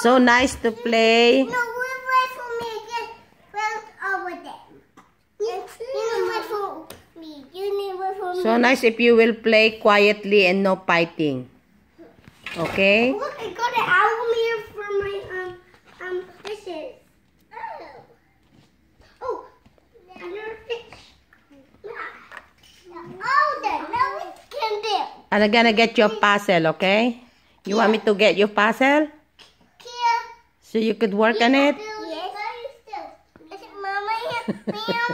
So nice to play. No, we'll wait for me. Just wait over there. You wait for me. You need wait for me. So nice if you will play quietly and no fighting. Okay? Look, I got an owl mirror for my fishes. Oh, another fish. Oh, now we can do. I'm gonna get your puzzle, okay? You want me to get your puzzle? So you could work on it? Yes. Mama, help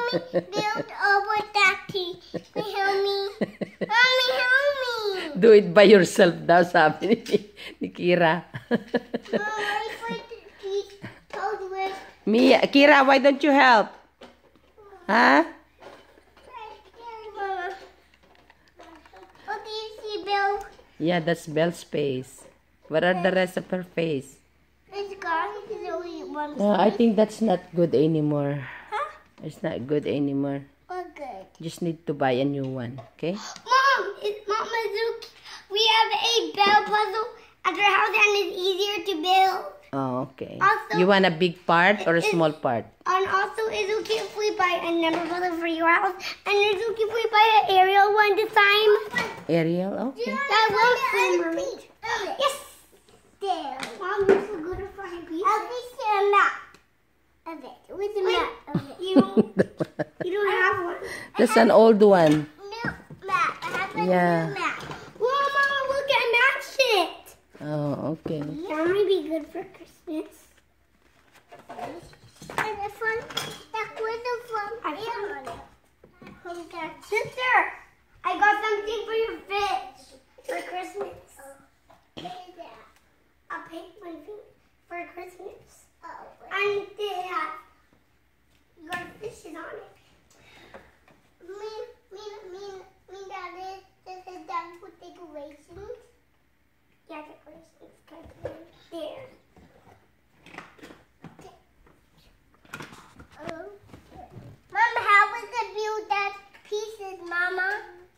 me build over Daddy. Help me. Mommy, help me. Do it by yourself daw, sabi ni Kira. Mia, Kira, why don't you help? Huh? What do you see, Bill? Yeah, that's Belle's face. What are the rest of her face? It's gone. There's only one. I think that's not good anymore. Huh? It's not good anymore. Oh, good. Just need to buy a new one, okay? Mom, Mama Zuki. We have a Bell puzzle at our house and it's easier to build. Oh, okay. Also, You want a big part or a small part? And also, is it okay if we buy a number puzzle for your house? And is it okay if we buy an aerial one this time? Ariel, okay. That will be Yes. There. Mom, you're so good at finding pieces. I'll be a map of it. With a map of it. You don't have one. That's an old one. New map. I have a Yeah. new map. Well, Mama, look, I matched it. Oh, okay. That might be good for Christmas. And the fun. That was the fun. I found it. Sister, I got something for your fish for Christmas. What is that? A penguin for Christmas. Oh. And they have your fishes on it. Daddy, this is done for decorations. Yeah, decorations. There. Mama, how we can build that pieces, Mama?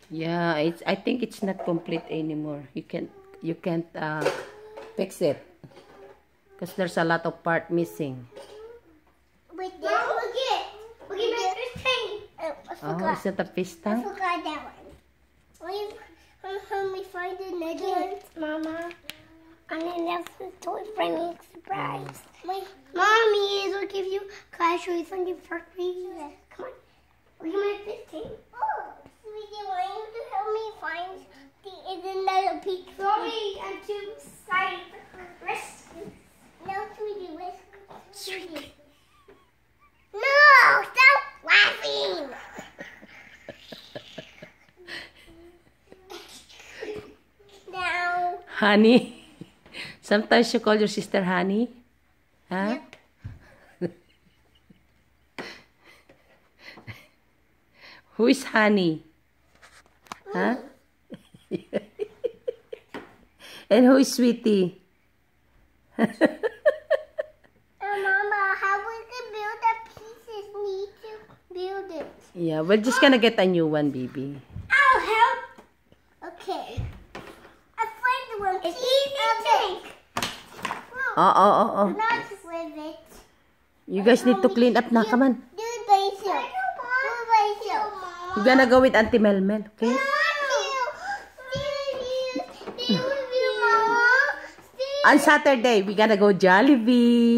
Yeah, I think it's not complete anymore. You can't fix it because there's a lot of part missing. Wait, Mom, look it. Look at my fish tank. Oh, I forgot. Is that a fish I tank? forgot that one. When we find the nuggets, Mama. And then that's the toy for me surprise. Mommy, it'll give you. Can I show you something for Christmas? Come on. Look at my fish tank. Oh, sweetie, why don't you help me find the another peak? Sorry, I'm too excited for Christmas. No, sweetie, sweetie. No, stop laughing. Now. Honey. Sometimes you call your sister honey. Huh? Yep. Who is honey? Huh? And who is sweetie? Mama, how we can build the pieces? Need to build it. Yeah, we're just gonna get a new one, baby. I'll help. Okay. I find the one. It's easy to take. Oh. Not with it. You guys need to clean up na. Come on. Do basil. Do basil. You're gonna go with Auntie Melmel, okay? On Saturday, we're gonna go Jollibee.